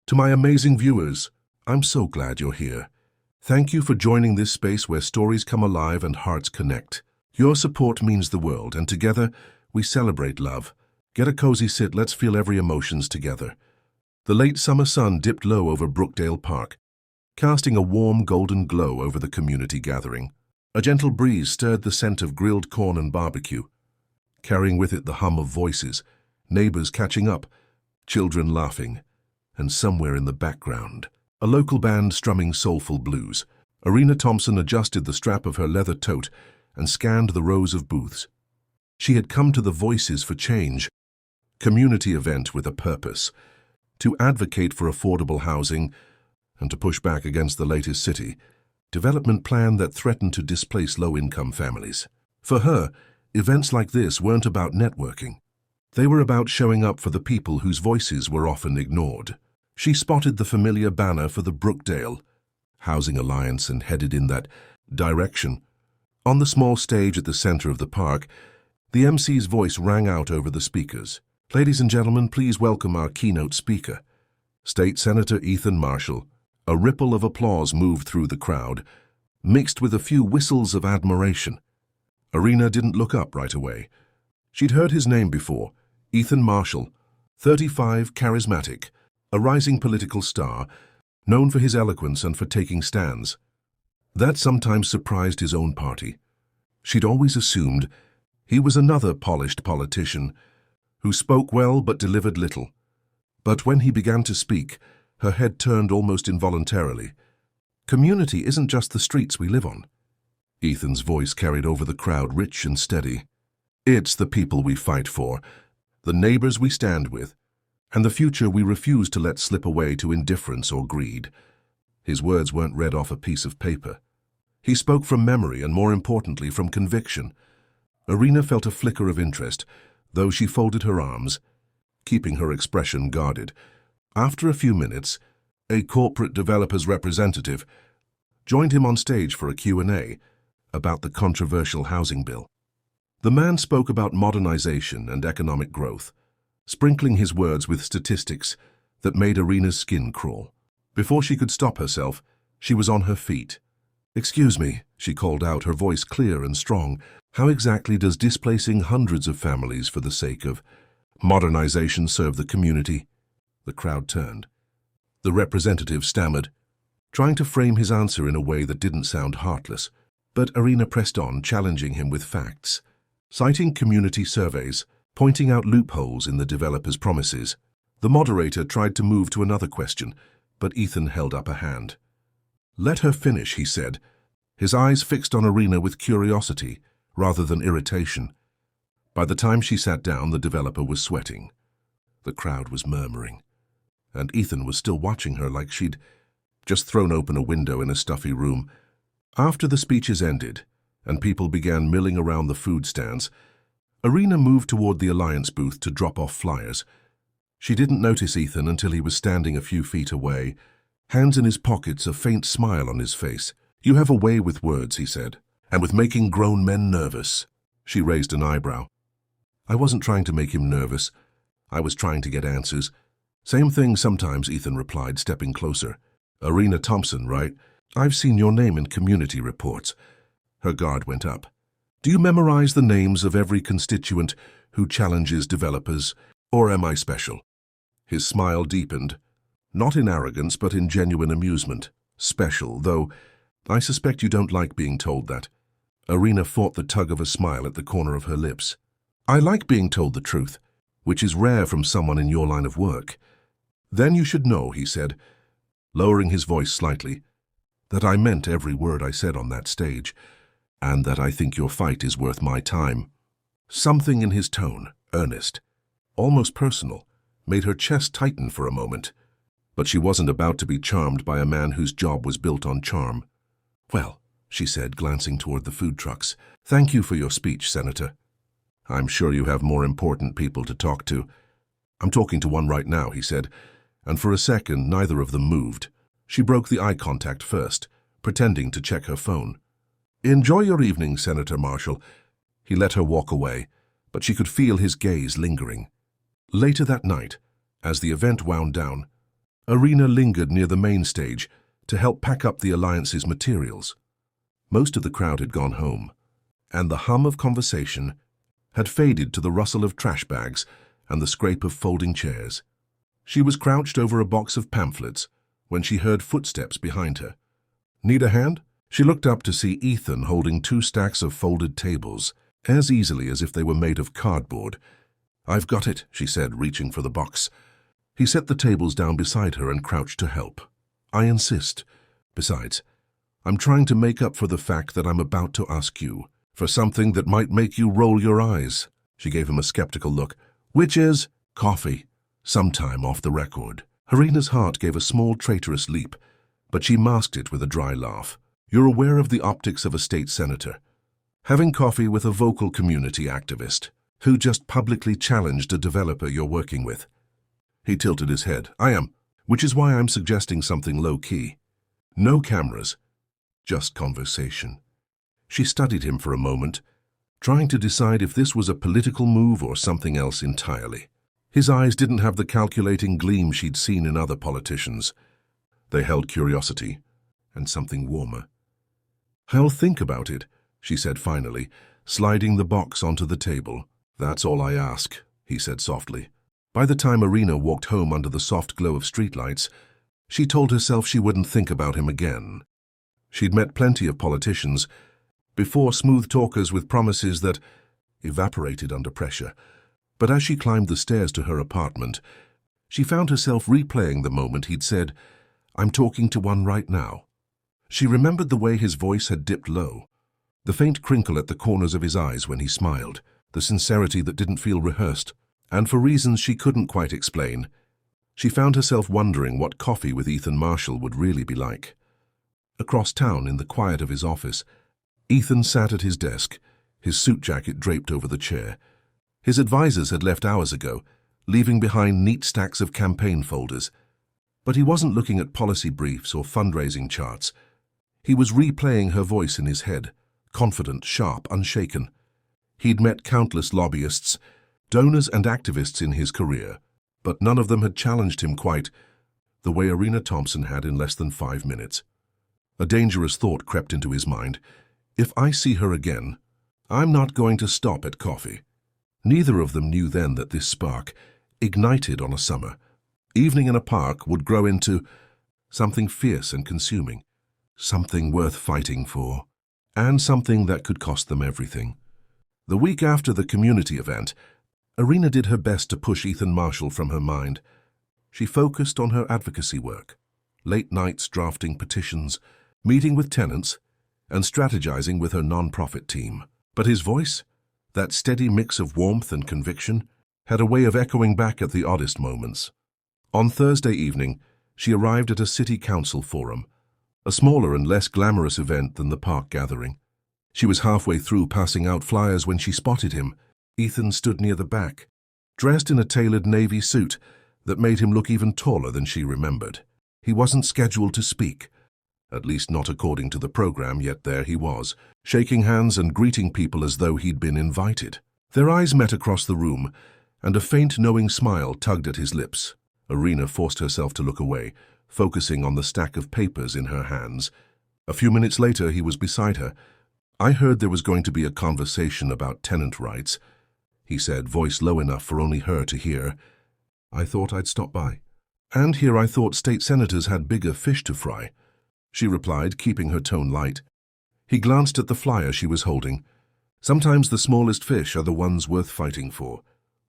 To my amazing viewers, I'm so glad you're here. Thank you for joining this space where stories come alive and hearts connect. Your support means the world, and together we celebrate love. Get a cozy sit, let's feel every emotions together. The late summer sun dipped low over Brookdale Park, casting a warm golden glow over the community gathering. A gentle breeze stirred the scent of grilled corn and barbecue, carrying with it the hum of voices, neighbors catching up, children laughing, and somewhere in the background, a local band strumming soulful blues. Arina Thompson adjusted the strap of her leather tote and scanned the rows of booths. She had come to the Voices for Change community event with a purpose: to advocate for affordable housing and to push back against the latest city development plan that threatened to displace low-income families. For her, events like this weren't about networking. They were about showing up for the people whose voices were often ignored. She spotted the familiar banner for the Brookdale Housing Alliance and headed in that direction. On the small stage at the center of the park, the MC's voice rang out over the speakers. Ladies and gentlemen, please welcome our keynote speaker, State Senator Ethan Marshall. A ripple of applause moved through the crowd, mixed with a few whistles of admiration. Arina didn't look up right away. She'd heard his name before, Ethan Marshall, 35, charismatic, a rising political star, known for his eloquence and for taking stands. That sometimes surprised his own party. She'd always assumed he was another polished politician who spoke well but delivered little. But when he began to speak, her head turned almost involuntarily. Community isn't just the streets we live on. Ethan's voice carried over the crowd, rich and steady. It's the people we fight for, the neighbors we stand with, and the future we refuse to let slip away to indifference or greed. His words weren't read off a piece of paper. He spoke from memory and, more importantly, from conviction. Arina felt a flicker of interest, though she folded her arms, keeping her expression guarded. After a few minutes, a corporate developer's representative joined him on stage for a Q&A about the controversial housing bill. The man spoke about modernization and economic growth, sprinkling his words with statistics that made Arina's skin crawl. Before she could stop herself, she was on her feet. "Excuse me," she called out, her voice clear and strong. "How exactly does displacing hundreds of families for the sake of modernization serve the community?" The crowd turned. The representative stammered, trying to frame his answer in a way that didn't sound heartless. But Arina pressed on, challenging him with facts, citing community surveys, pointing out loopholes in the developer's promises. The moderator tried to move to another question, but Ethan held up a hand. "Let her finish," he said, his eyes fixed on Arina with curiosity rather than irritation. By the time she sat down, the developer was sweating. The crowd was murmuring, and Ethan was still watching her like she'd just thrown open a window in a stuffy room. After the speeches ended, and people began milling around the food stands, Arina moved toward the Alliance booth to drop off flyers. She didn't notice Ethan until he was standing a few feet away, hands in his pockets, a faint smile on his face. "You have a way with words," he said, "and with making grown men nervous." She raised an eyebrow. "I wasn't trying to make him nervous. I was trying to get answers." "Same thing sometimes," Ethan replied, stepping closer. "Arina Thompson, right? I've seen your name in community reports." Her guard went up. "Do you memorize the names of every constituent who challenges developers, or am I special?" His smile deepened, not in arrogance but in genuine amusement. "Special, though I suspect you don't like being told that." Arina fought the tug of a smile at the corner of her lips. "I like being told the truth, which is rare from someone in your line of work." "Then you should know," he said, lowering his voice slightly, "that I meant every word I said on that stage, and that I think your fight is worth my time." Something in his tone, earnest, almost personal, made her chest tighten for a moment. But she wasn't about to be charmed by a man whose job was built on charm. "Well," she said, glancing toward the food trucks, "thank you for your speech, Senator. I'm sure you have more important people to talk to." "I'm talking to one right now," he said, and for a second neither of them moved. She broke the eye contact first, pretending to check her phone. "Enjoy your evening, Senator Marshall." He let her walk away, but she could feel his gaze lingering. Later that night, as the event wound down, Arina lingered near the main stage to help pack up the Alliance's materials. Most of the crowd had gone home, and the hum of conversation had faded to the rustle of trash bags and the scrape of folding chairs. She was crouched over a box of pamphlets when she heard footsteps behind her. "Need a hand?" She looked up to see Ethan holding 2 stacks of folded tables, as easily as if they were made of cardboard. "I've got it," she said, reaching for the box. He set the tables down beside her and crouched to help. "I insist. Besides, I'm trying to make up for the fact that I'm about to ask you for something that might make you roll your eyes." She gave him a skeptical look. "Which is coffee, sometime off the record." Arina's heart gave a small traitorous leap, but she masked it with a dry laugh. "You're aware of the optics of a state senator, having coffee with a vocal community activist who just publicly challenged a developer you're working with." He tilted his head. "I am, which is why I'm suggesting something low-key. No cameras, just conversation." She studied him for a moment, trying to decide if this was a political move or something else entirely. His eyes didn't have the calculating gleam she'd seen in other politicians. They held curiosity and something warmer. "I'll think about it," she said finally, sliding the box onto the table. "That's all I ask," he said softly. By the time Arina walked home under the soft glow of streetlights, she told herself she wouldn't think about him again. She'd met plenty of politicians before, smooth talkers with promises that evaporated under pressure. But as she climbed the stairs to her apartment, she found herself replaying the moment he'd said, "I'm talking to one right now." She remembered the way his voice had dipped low, the faint crinkle at the corners of his eyes when he smiled, the sincerity that didn't feel rehearsed. And for reasons she couldn't quite explain, she found herself wondering what coffee with Ethan Marshall would really be like. Across town, in the quiet of his office, Ethan sat at his desk, his suit jacket draped over the chair. His advisors had left hours ago, leaving behind neat stacks of campaign folders. But he wasn't looking at policy briefs or fundraising charts. He was replaying her voice in his head, confident, sharp, unshaken. He'd met countless lobbyists, donors and activists in his career, but none of them had challenged him quite the way Arina Thompson had in less than 5 minutes. A dangerous thought crept into his mind. If I see her again, I'm not going to stop at coffee. Neither of them knew then that this spark, ignited on a summer evening in a park, would grow into something fierce and consuming, something worth fighting for, and something that could cost them everything. The week after the community event, Arina did her best to push Ethan Marshall from her mind. She focused on her advocacy work, late nights drafting petitions, meeting with tenants, and strategizing with her non-profit team. But his voice, that steady mix of warmth and conviction, had a way of echoing back at the oddest moments. On Thursday evening, she arrived at a city council forum, a smaller and less glamorous event than the park gathering. She was halfway through passing out flyers when she spotted him. Ethan stood near the back, dressed in a tailored navy suit that made him look even taller than she remembered. He wasn't scheduled to speak, at least not according to the program, yet there he was, shaking hands and greeting people as though he'd been invited. Their eyes met across the room, and a faint, knowing smile tugged at his lips. Arina forced herself to look away, focusing on the stack of papers in her hands. A few minutes later, he was beside her. "I heard there was going to be a conversation about tenant rights," he said, voice low enough for only her to hear. "I thought I'd stop by. And here I thought state senators had bigger fish to fry," she replied, keeping her tone light. He glanced at the flyer she was holding. Sometimes the smallest fish are the ones worth fighting for.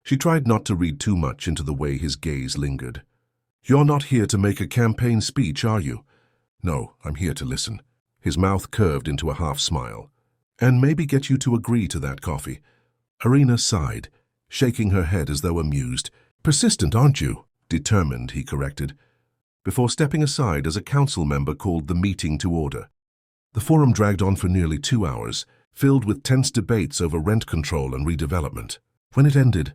She tried not to read too much into the way his gaze lingered. "You're not here to make a campaign speech, are you?" "No, I'm here to listen." His mouth curved into a half-smile. "And maybe get you to agree to that coffee." Arina sighed, shaking her head as though amused. "Persistent, aren't you?" "Determined," he corrected, before stepping aside as a council member called the meeting to order. The forum dragged on for nearly 2 hours, filled with tense debates over rent control and redevelopment. When it ended,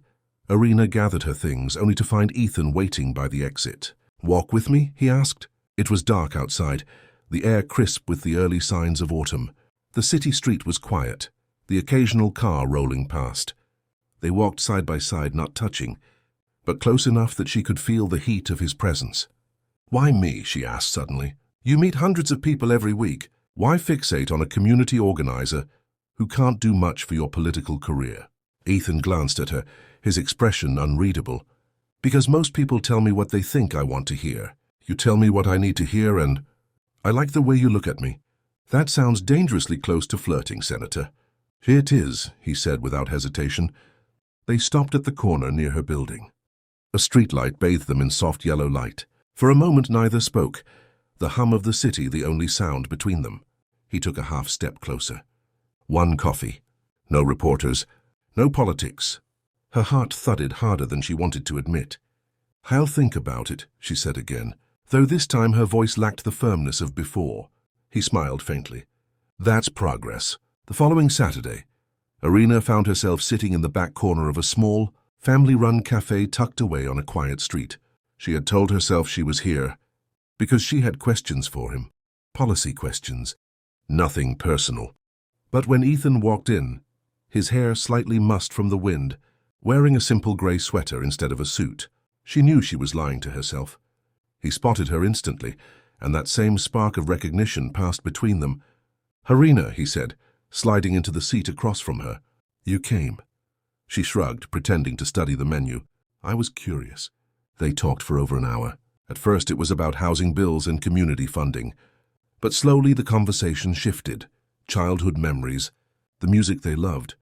Arina gathered her things, only to find Ethan waiting by the exit. "Walk with me?" he asked. It was dark outside, the air crisp with the early signs of autumn. The city street was quiet, the occasional car rolling past. They walked side by side, not touching, but close enough that she could feel the heat of his presence. Why me? She asked suddenly. You meet hundreds of people every week. Why fixate on a community organizer who can't do much for your political career? Ethan glanced at her, his expression unreadable. Because most people tell me what they think I want to hear. You tell me what I need to hear, and I like the way you look at me. That sounds dangerously close to flirting, Senator. It is, he said without hesitation. They stopped at the corner near her building. A streetlight bathed them in soft yellow light. For a moment neither spoke, the hum of the city the only sound between them. He took a half step closer. One coffee. No reporters. No politics. Her heart thudded harder than she wanted to admit. I'll think about it, she said again, though this time her voice lacked the firmness of before. He smiled faintly. That's progress. The following Saturday, Arina found herself sitting in the back corner of a small, family-run cafe tucked away on a quiet street. She had told herself she was here because she had questions for him, policy questions, nothing personal. But when Ethan walked in, his hair slightly mussed from the wind, wearing a simple grey sweater instead of a suit, she knew she was lying to herself. He spotted her instantly, and that same spark of recognition passed between them. Arina, he said, sliding into the seat across from her. You came. She shrugged, pretending to study the menu. I was curious. They talked for over an hour. At first it was about housing bills and community funding. But slowly the conversation shifted. Childhood memories, the music they loved,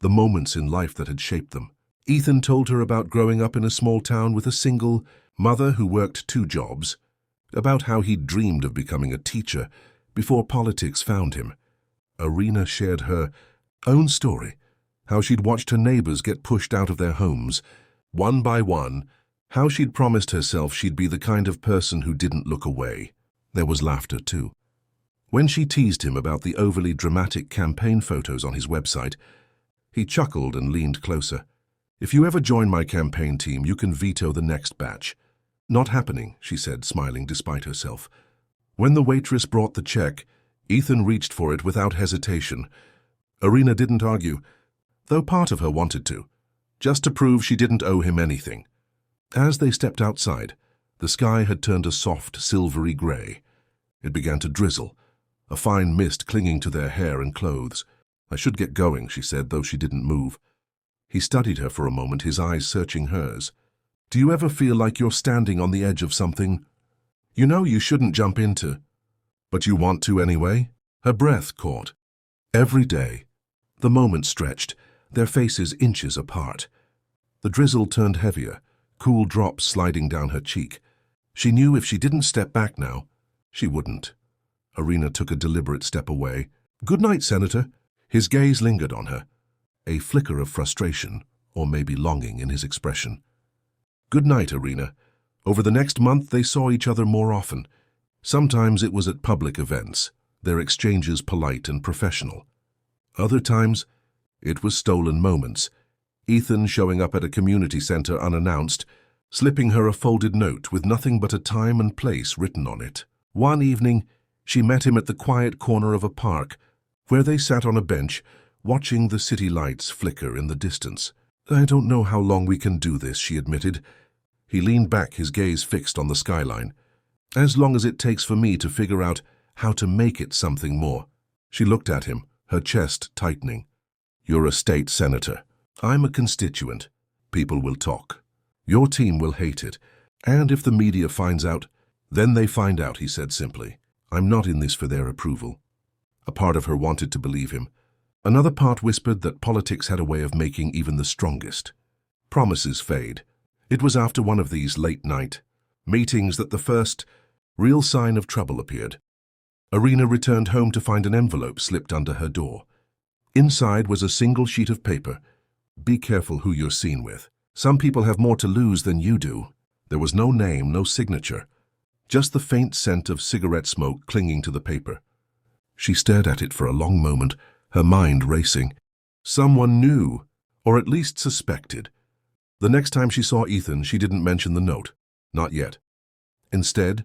the moments in life that had shaped them. Ethan told her about growing up in a small town with a single mother who worked 2 jobs, about how he'd dreamed of becoming a teacher before politics found him. Arina shared her own story, how she'd watched her neighbors get pushed out of their homes, one by one, how she'd promised herself she'd be the kind of person who didn't look away. There was laughter, too. When she teased him about the overly dramatic campaign photos on his website, he chuckled and leaned closer. If you ever join my campaign team, you can veto the next batch. Not happening, she said, smiling despite herself. When the waitress brought the check, Ethan reached for it without hesitation. Arina didn't argue, though part of her wanted to, just to prove she didn't owe him anything. As they stepped outside, the sky had turned a soft, silvery grey. It began to drizzle, a fine mist clinging to their hair and clothes. I should get going, she said, though she didn't move. He studied her for a moment, his eyes searching hers. Do you ever feel like you're standing on the edge of something? You know you shouldn't jump into, but you want to anyway? Her breath caught. Every day. The moment stretched, their faces inches apart. The drizzle turned heavier, cool drops sliding down her cheek. She knew if she didn't step back now, she wouldn't. Arina took a deliberate step away. Good night, Senator. His gaze lingered on her, a flicker of frustration, or maybe longing in his expression. Good night, Arina. Over the next month they saw each other more often. Sometimes it was at public events, their exchanges polite and professional. Other times, it was stolen moments. Ethan showing up at a community center unannounced, slipping her a folded note with nothing but a time and place written on it. One evening, she met him at the quiet corner of a park, where they sat on a bench, watching the city lights flicker in the distance. I don't know how long we can do this, she admitted. He leaned back, his gaze fixed on the skyline. As long as it takes for me to figure out how to make it something more. She looked at him, her chest tightening. You're a state senator. I'm a constituent. People will talk. Your team will hate it. And if the media finds out, then they find out, he said simply. I'm not in this for their approval. A part of her wanted to believe him. Another part whispered that politics had a way of making even the strongest. Promises fade. It was after one of these late-night meetings that the first real sign of trouble appeared. Arina returned home to find an envelope slipped under her door. Inside was a single sheet of paper. Be careful who you're seen with. Some people have more to lose than you do. There was no name, no signature, just the faint scent of cigarette smoke clinging to the paper. She stared at it for a long moment, her mind racing. Someone knew, or at least suspected. The next time she saw Ethan, she didn't mention the note. Not yet. Instead,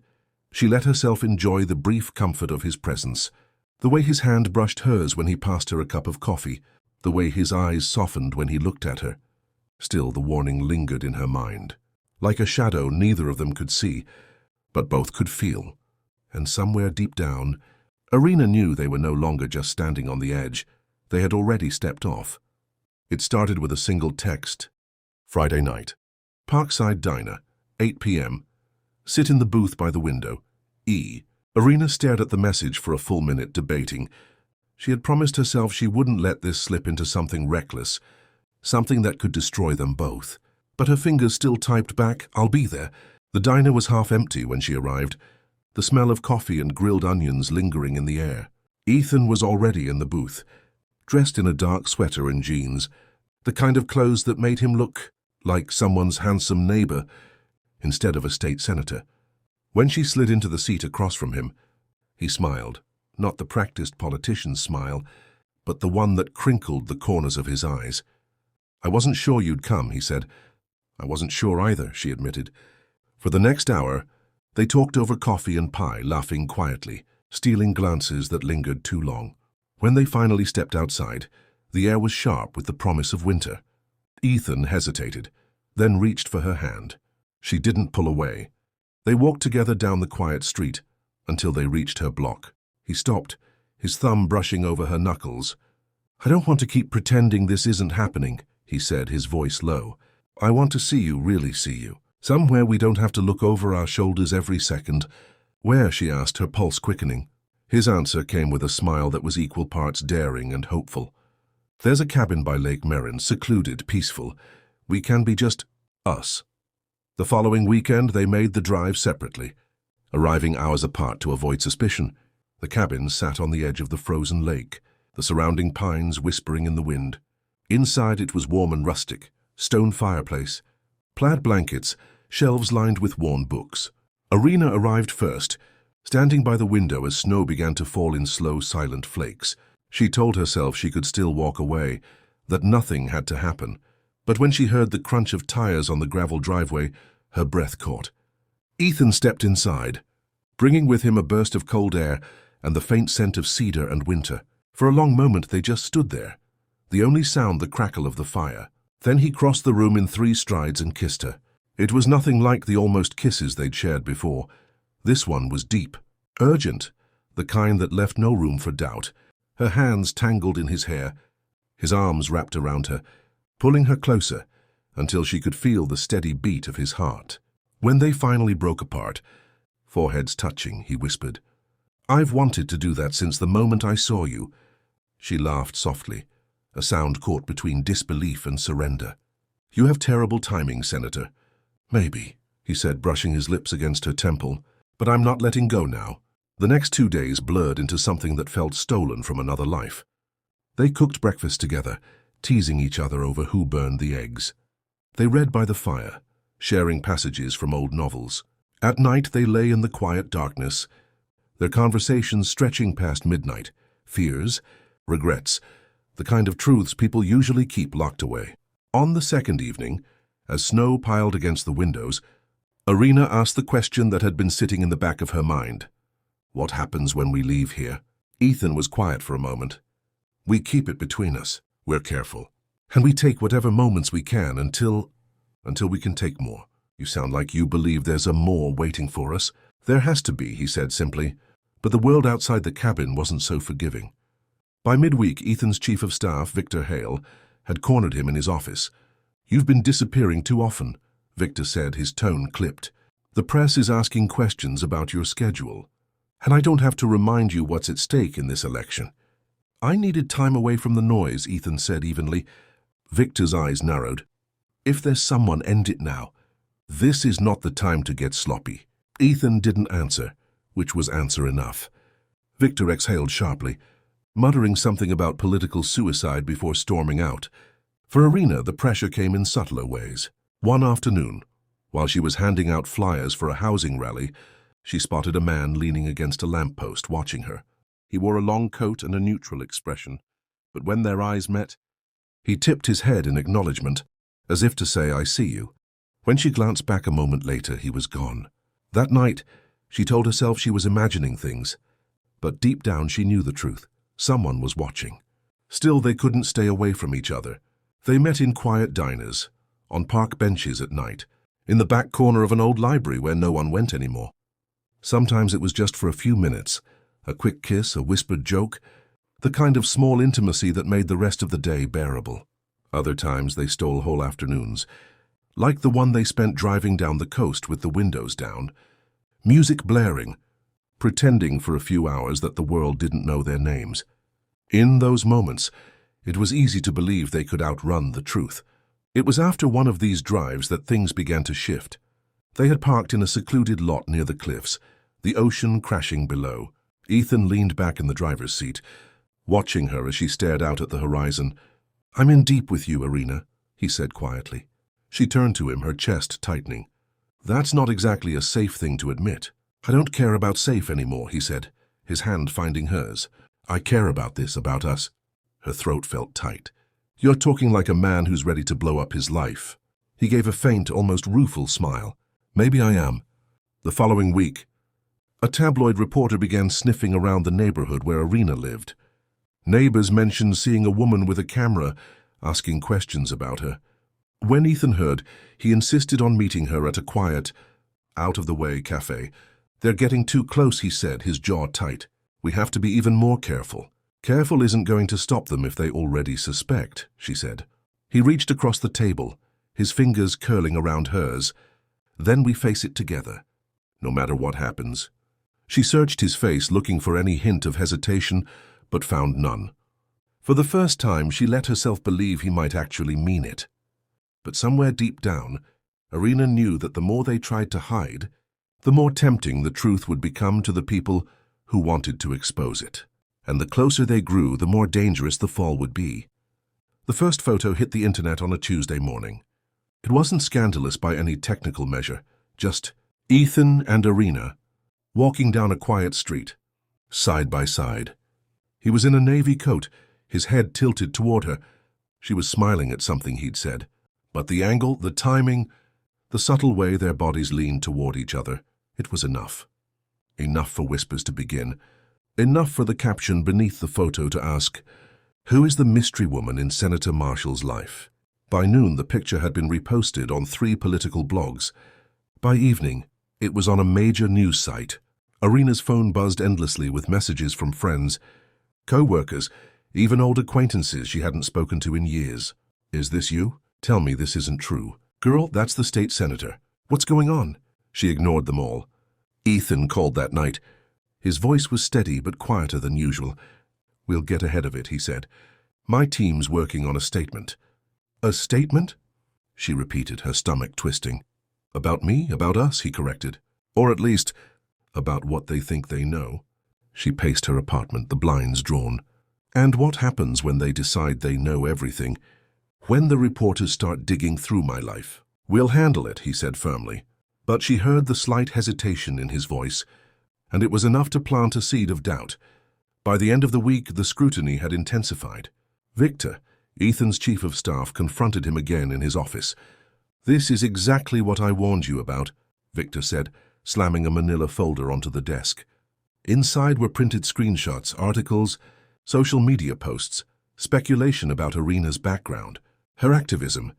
she let herself enjoy the brief comfort of his presence, the way his hand brushed hers when he passed her a cup of coffee, the way his eyes softened when he looked at her. Still, the warning lingered in her mind. Like a shadow neither of them could see, but both could feel. And somewhere deep down, Arina knew they were no longer just standing on the edge. They had already stepped off. It started with a single text. Friday night. Parkside Diner, 8 p.m. Sit in the booth by the window. E. Arina stared at the message for a full minute, debating. She had promised herself she wouldn't let this slip into something reckless, something that could destroy them both. But her fingers still typed back, "I'll be there." The diner was half empty when she arrived, the smell of coffee and grilled onions lingering in the air. Ethan was already in the booth, dressed in a dark sweater and jeans, the kind of clothes that made him look like someone's handsome neighbor instead of a state senator. When she slid into the seat across from him, he smiled, not the practiced politician's smile, but the one that crinkled the corners of his eyes. "I wasn't sure you'd come," he said. "I wasn't sure either," she admitted. For the next hour, they talked over coffee and pie, laughing quietly, stealing glances that lingered too long. When they finally stepped outside, the air was sharp with the promise of winter. Ethan hesitated, then reached for her hand. She didn't pull away. They walked together down the quiet street until they reached her block. He stopped, his thumb brushing over her knuckles. "I don't want to keep pretending this isn't happening," he said, his voice low. "I want to see you, really see you. Somewhere we don't have to look over our shoulders every second." "Where?" she asked, her pulse quickening. His answer came with a smile that was equal parts daring and hopeful. "There's a cabin by Lake Merrin, secluded, peaceful. We can be just us." The following weekend, they made the drive separately, arriving hours apart to avoid suspicion. The cabin sat on the edge of the frozen lake, the surrounding pines whispering in the wind. Inside it was warm and rustic, stone fireplace, plaid blankets, shelves lined with worn books. Arina arrived first, standing by the window as snow began to fall in slow, silent flakes. She told herself she could still walk away, that nothing had to happen. But when she heard the crunch of tires on the gravel driveway, her breath caught. Ethan stepped inside, bringing with him a burst of cold air and the faint scent of cedar and winter. For a long moment they just stood there, the only sound the crackle of the fire. Then he crossed the room in 3 strides and kissed her. It was nothing like the almost kisses they'd shared before. This one was deep, urgent, the kind that left no room for doubt. Her hands tangled in his hair, his arms wrapped around her, pulling her closer until she could feel the steady beat of his heart. When they finally broke apart, foreheads touching, he whispered, "I've wanted to do that since the moment I saw you." She laughed softly, a sound caught between disbelief and surrender. "You have terrible timing, Senator." "Maybe," he said, brushing his lips against her temple, "but I'm not letting go now." The next 2 days blurred into something that felt stolen from another life. They cooked breakfast together, teasing each other over who burned the eggs. They read by the fire, sharing passages from old novels. At night they lay in the quiet darkness, their conversations stretching past midnight, fears, regrets, the kind of truths people usually keep locked away. On the second evening, as snow piled against the windows, Arina asked the question that had been sitting in the back of her mind. "What happens when we leave here?" Ethan was quiet for a moment. "We keep it between us. We're careful. And we take whatever moments we can until we can take more." "You sound like you believe there's a more waiting for us." "There has to be," he said simply. But the world outside the cabin wasn't so forgiving. By midweek, Ethan's chief of staff, Victor Hale, had cornered him in his office. "You've been disappearing too often," Victor said, his tone clipped. "The press is asking questions about your schedule. And I don't have to remind you what's at stake in this election." "I needed time away from the noise," Ethan said evenly. Victor's eyes narrowed. "If there's someone, end it now. This is not the time to get sloppy." Ethan didn't answer, which was answer enough. Victor exhaled sharply, muttering something about political suicide before storming out. For Arina, the pressure came in subtler ways. One afternoon, while she was handing out flyers for a housing rally, she spotted a man leaning against a lamppost watching her. He wore a long coat and a neutral expression, but when their eyes met, he tipped his head in acknowledgement, as if to say, "I see you." When she glanced back a moment later, he was gone. That night, she told herself she was imagining things, but deep down she knew the truth. Someone was watching. Still, they couldn't stay away from each other. They met in quiet diners, on park benches at night, in the back corner of an old library where no one went anymore. Sometimes it was just for a few minutes, a quick kiss, a whispered joke, the kind of small intimacy that made the rest of the day bearable. Other times they stole whole afternoons, like the one they spent driving down the coast with the windows down, music blaring, pretending for a few hours that the world didn't know their names. In those moments, it was easy to believe they could outrun the truth. It was after one of these drives that things began to shift. They had parked in a secluded lot near the cliffs, the ocean crashing below. Ethan leaned back in the driver's seat, watching her as she stared out at the horizon. "I'm in deep with you, Arina," he said quietly. She turned to him, her chest tightening. "That's not exactly a safe thing to admit." "I don't care about safe anymore," he said, his hand finding hers. "I care about this, about us." Her throat felt tight. "You're talking like a man who's ready to blow up his life." He gave a faint, almost rueful smile. "Maybe I am." The following week, a tabloid reporter began sniffing around the neighborhood where Arina lived. Neighbors mentioned seeing a woman with a camera, asking questions about her. When Ethan heard, he insisted on meeting her at a quiet, out-of-the-way cafe. "They're getting too close," he said, his jaw tight. "We have to be even more careful." "Careful isn't going to stop them if they already suspect," she said. He reached across the table, his fingers curling around hers. "Then we face it together, no matter what happens." She searched his face, looking for any hint of hesitation, but found none. For the first time, she let herself believe he might actually mean it. But somewhere deep down, Arina knew that the more they tried to hide, the more tempting the truth would become to the people who wanted to expose it. And the closer they grew, the more dangerous the fall would be. The first photo hit the internet on a Tuesday morning. It wasn't scandalous by any technical measure, just Ethan and Arina walking down a quiet street, side by side. He was in a navy coat, his head tilted toward her. She was smiling at something he'd said. But the angle, the timing, the subtle way their bodies leaned toward each other, it was enough. Enough for whispers to begin. Enough for the caption beneath the photo to ask, "Who is the mystery woman in Senator Marshall's life?" By noon, the picture had been reposted on 3 political blogs. By evening, it was on a major news site. Arina's phone buzzed endlessly with messages from friends, co-workers, even old acquaintances she hadn't spoken to in years. "Is this you? Tell me this isn't true. Girl, that's the state senator. What's going on?" She ignored them all. Ethan called that night. His voice was steady but quieter than usual. "We'll get ahead of it," he said. "My team's working on a statement." "A statement?" she repeated, her stomach twisting. "About me, about us," he corrected. "Or at least, about what they think they know." She paced her apartment, the blinds drawn. "And what happens when they decide they know everything? When the reporters start digging through my life?" "We'll handle it," he said firmly. But she heard the slight hesitation in his voice, and it was enough to plant a seed of doubt. By the end of the week, the scrutiny had intensified. Victor, Ethan's chief of staff, confronted him again in his office. "This is exactly what I warned you about," Victor said, slamming a manila folder onto the desk. Inside were printed screenshots, articles, social media posts, speculation about Arina's background, her activism,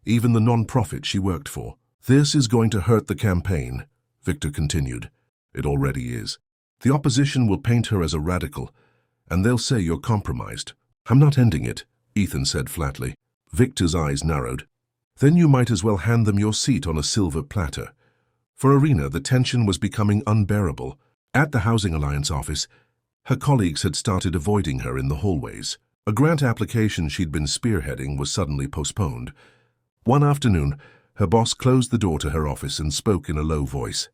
even the non-profit she worked for. "This is going to hurt the campaign," Victor continued. "It already is. The opposition will paint her as a radical, and they'll say you're compromised." "I'm not ending it," Ethan said flatly. Victor's eyes narrowed. "Then you might as well hand them your seat on a silver platter." For Arina, the tension was becoming unbearable. At the Housing Alliance office, her colleagues had started avoiding her in the hallways. A grant application she'd been spearheading was suddenly postponed. One afternoon, her boss closed the door to her office and spoke in a low voice.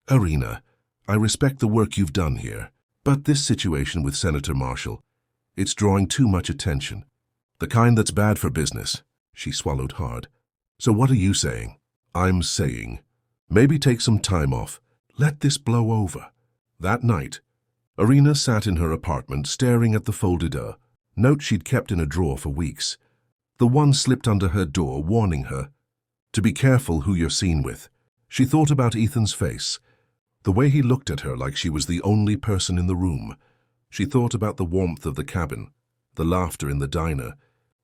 "Arina, I respect the work you've done here, but this situation with Senator Marshall, it's drawing too much attention. The kind that's bad for business." She swallowed hard. "So what are you saying?" "I'm saying, maybe take some time off. Let this blow over." That night, Arina sat in her apartment staring at the folded note she'd kept in a drawer for weeks. The one slipped under her door, warning her to be careful who you're seen with. She thought about Ethan's face, the way he looked at her like she was the only person in the room. She thought about the warmth of the cabin, the laughter in the diner,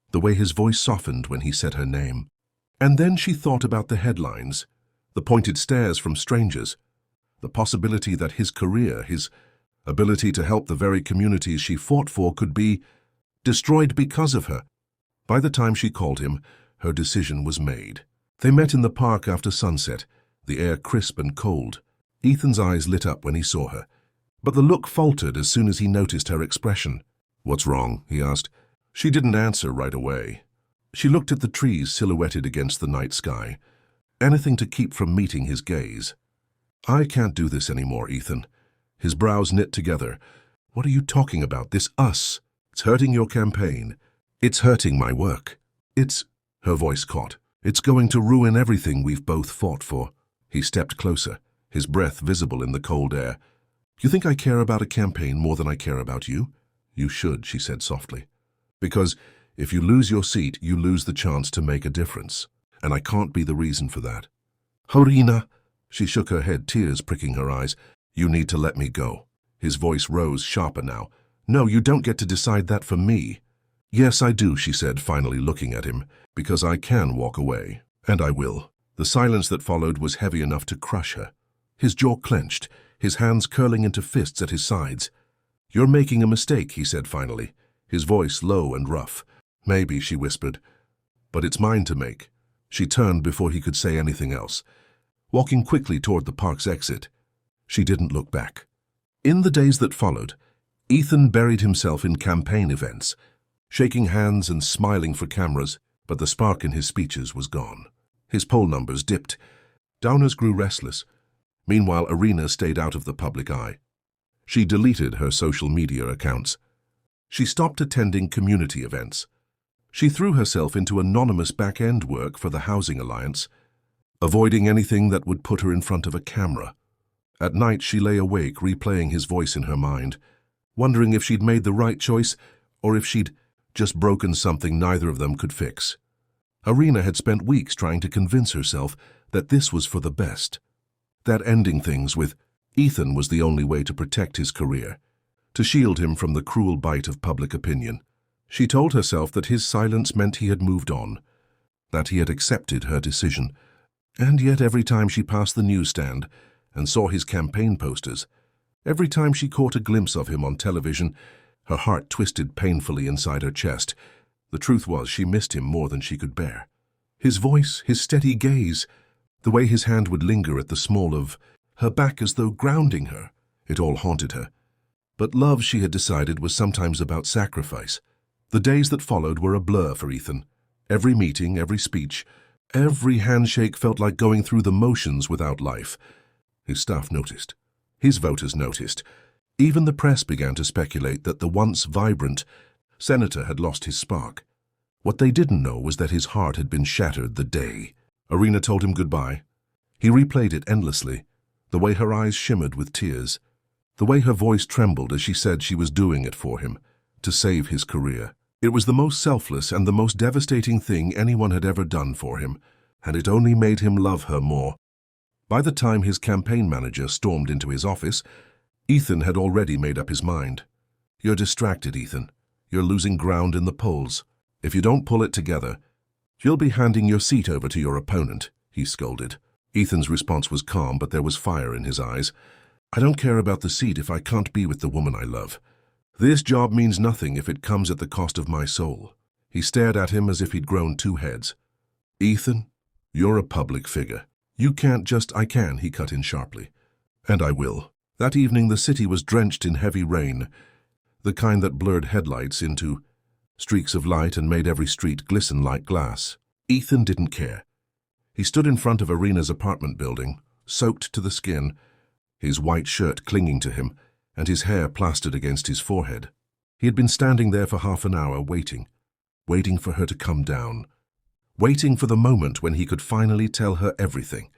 the way his voice softened when he said her name. And then she thought about the headlines, the pointed stares from strangers. the possibility that his career, his ability to help the very communities she fought for, could be destroyed because of her. By the time she called him, her decision was made. They met in the park after sunset, the air crisp and cold. Ethan's eyes lit up when he saw her, but the look faltered as soon as he noticed her expression. "What's wrong?" he asked. She didn't answer right away. She looked at the trees silhouetted against the night sky, anything to keep from meeting his gaze. "I can't do this anymore, Ethan." His brows knit together. "What are you talking about? This us? It's hurting your campaign. It's hurting my work. Her voice caught. "It's going to ruin everything we've both fought for." He stepped closer, his breath visible in the cold air. "You think I care about a campaign more than I care about you?" "You should," she said softly. "Because if you lose your seat, you lose the chance to make a difference. And I can't be the reason for that." "Arina," she shook her head, tears pricking her eyes. "You need to let me go." His voice rose sharper now. "No, you don't get to decide that for me." "Yes, I do," she said, finally looking at him, "because I can walk away. And I will." The silence that followed was heavy enough to crush her. His jaw clenched, his hands curling into fists at his sides. "You're making a mistake," he said finally, his voice low and rough. "Maybe," she whispered, "but it's mine to make." She turned before he could say anything else, walking quickly toward the park's exit. She didn't look back. In the days that followed, Ethan buried himself in campaign events, shaking hands and smiling for cameras, but the spark in his speeches was gone. His poll numbers dipped. Downers grew restless. Meanwhile, Arina stayed out of the public eye. She deleted her social media accounts. She stopped attending community events. She threw herself into anonymous back-end work for the Housing Alliance, avoiding anything that would put her in front of a camera. At night, she lay awake, replaying his voice in her mind, wondering if she'd made the right choice or if she'd just broken something neither of them could fix. Arina had spent weeks trying to convince herself that this was for the best, that ending things with Ethan was the only way to protect his career, to shield him from the cruel bite of public opinion. She told herself that his silence meant he had moved on, that he had accepted her decision. And yet every time she passed the newsstand and saw his campaign posters, every time she caught a glimpse of him on television, her heart twisted painfully inside her chest. The truth was, she missed him more than she could bear. His voice, his steady gaze, the way his hand would linger at the small of her back as though grounding her, it all haunted her. But love, she had decided, was sometimes about sacrifice. The days that followed were a blur for Ethan. Every meeting, every speech, every handshake felt like going through the motions without life. His staff noticed. His voters noticed. Even the press began to speculate that the once vibrant senator had lost his spark. What they didn't know was that his heart had been shattered the day Arina told him goodbye. He replayed it endlessly, the way her eyes shimmered with tears, the way her voice trembled as she said she was doing it for him, to save his career. It was the most selfless and the most devastating thing anyone had ever done for him, and it only made him love her more. By the time his campaign manager stormed into his office, Ethan had already made up his mind. "You're distracted, Ethan. You're losing ground in the polls. If you don't pull it together, you'll be handing your seat over to your opponent," he scolded. Ethan's response was calm, but there was fire in his eyes. "I don't care about the seat if I can't be with the woman I love. This job means nothing if it comes at the cost of my soul." He stared at him as if he'd grown two heads. "Ethan, you're a public figure. You can't just—" "I can," he cut in sharply. "And I will." That evening the city was drenched in heavy rain, the kind that blurred headlights into streaks of light and made every street glisten like glass. Ethan didn't care. He stood in front of Arina's apartment building, soaked to the skin, his white shirt clinging to him, and his hair plastered against his forehead. He had been standing there for half an hour, waiting for her to come down, waiting for the moment when he could finally tell her everything.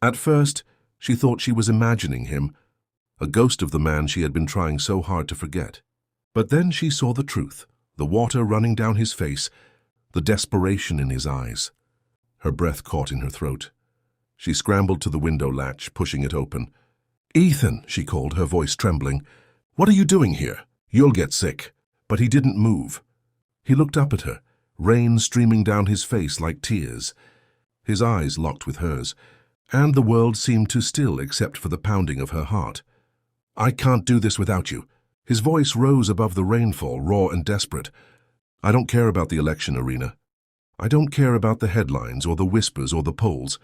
At first, she thought she was imagining him, a ghost of the man she had been trying so hard to forget. But then she saw the truth, the water running down his face, the desperation in his eyes. Her breath caught in her throat. She scrambled to the window latch, pushing it open. "Ethan," she called, her voice trembling. "What are you doing here? You'll get sick." But he didn't move. He looked up at her, rain streaming down his face like tears. His eyes locked with hers, and the world seemed to still except for the pounding of her heart. "I can't do this without you." His voice rose above the rainfall, raw and desperate. "I don't care about the election, Arina. I don't care about the headlines or the whispers or the polls.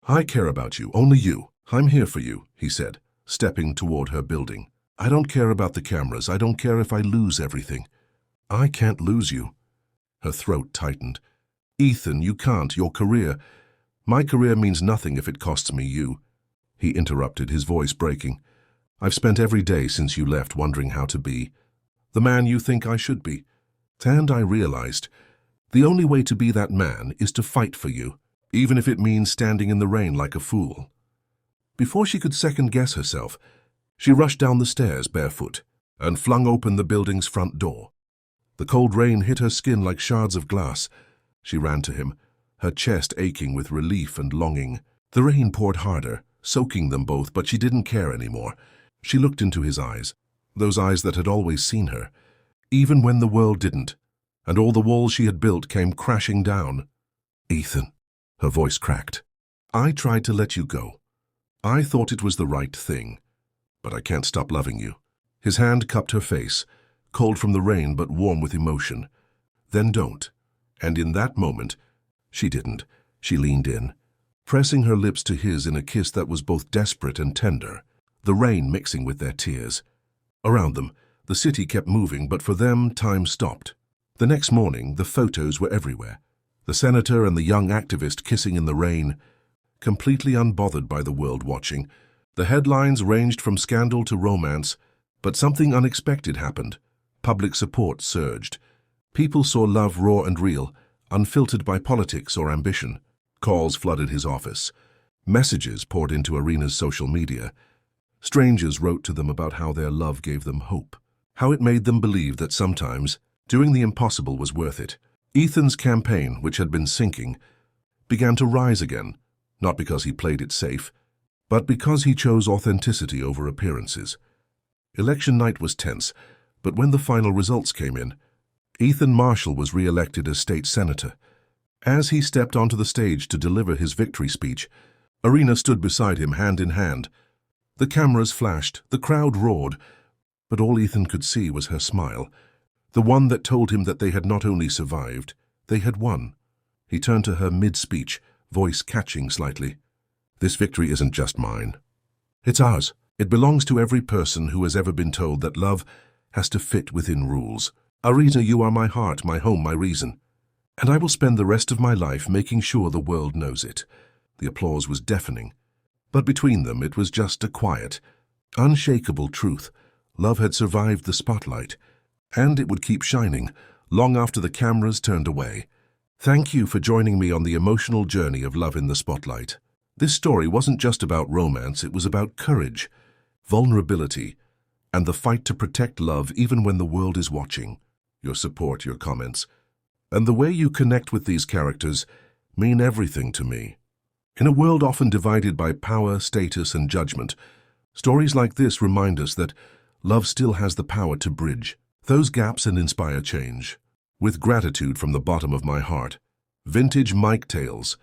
I care about you, only you. I'm here for you," he said, stepping toward her building. "I don't care about the cameras. I don't care if I lose everything. I can't lose you." Her throat tightened. "Ethan, you can't. Your career. My career means nothing if it costs me you." He interrupted, his voice breaking. "I've spent every day since you left wondering how to be the man you think I should be. And I realized the only way to be that man is to fight for you, even if it means standing in the rain like a fool." Before she could second-guess herself, she rushed down the stairs barefoot and flung open the building's front door. The cold rain hit her skin like shards of glass. She ran to him, her chest aching with relief and longing. The rain poured harder, soaking them both, but she didn't care anymore. She looked into his eyes, those eyes that had always seen her, even when the world didn't, and all the walls she had built came crashing down. "Ethan," her voice cracked, "I tried to let you go. I thought it was the right thing, but I can't stop loving you." His hand cupped her face, cold from the rain but warm with emotion. "Then don't." And in that moment, she didn't. She leaned in, pressing her lips to his in a kiss that was both desperate and tender, the rain mixing with their tears. Around them, the city kept moving, but for them, time stopped. The next morning, the photos were everywhere. The senator and the young activist kissing in the rain, completely unbothered by the world watching. The headlines ranged from scandal to romance, but something unexpected happened. Public support surged. People saw love raw and real, unfiltered by politics or ambition. Calls flooded his office. Messages poured into Arina's social media. Strangers wrote to them about how their love gave them hope, how it made them believe that sometimes doing the impossible was worth it. Ethan's campaign, which had been sinking, began to rise again, not because he played it safe, but because he chose authenticity over appearances. Election night was tense, but when the final results came in, Ethan Marshall was re-elected as state senator. As he stepped onto the stage to deliver his victory speech, Arina stood beside him hand in hand. The cameras flashed, the crowd roared, but all Ethan could see was her smile, the one that told him that they had not only survived, they had won. He turned to her mid-speech, voice catching slightly. "This victory isn't just mine. It's ours. It belongs to every person who has ever been told that love has to fit within rules. Arina, you are my heart, my home, my reason. And I will spend the rest of my life making sure the world knows it." The applause was deafening. But between them it was just a quiet, unshakable truth. Love had survived the spotlight, and it would keep shining long after the cameras turned away. Thank you for joining me on the emotional journey of love in the spotlight. This story wasn't just about romance, it was about courage, vulnerability, and the fight to protect love even when the world is watching. Your support, your comments, and the way you connect with these characters mean everything to me. In a world often divided by power, status, and judgment, stories like this remind us that love still has the power to bridge those gaps and inspire change. With gratitude from the bottom of my heart, Vintage Mike Tales.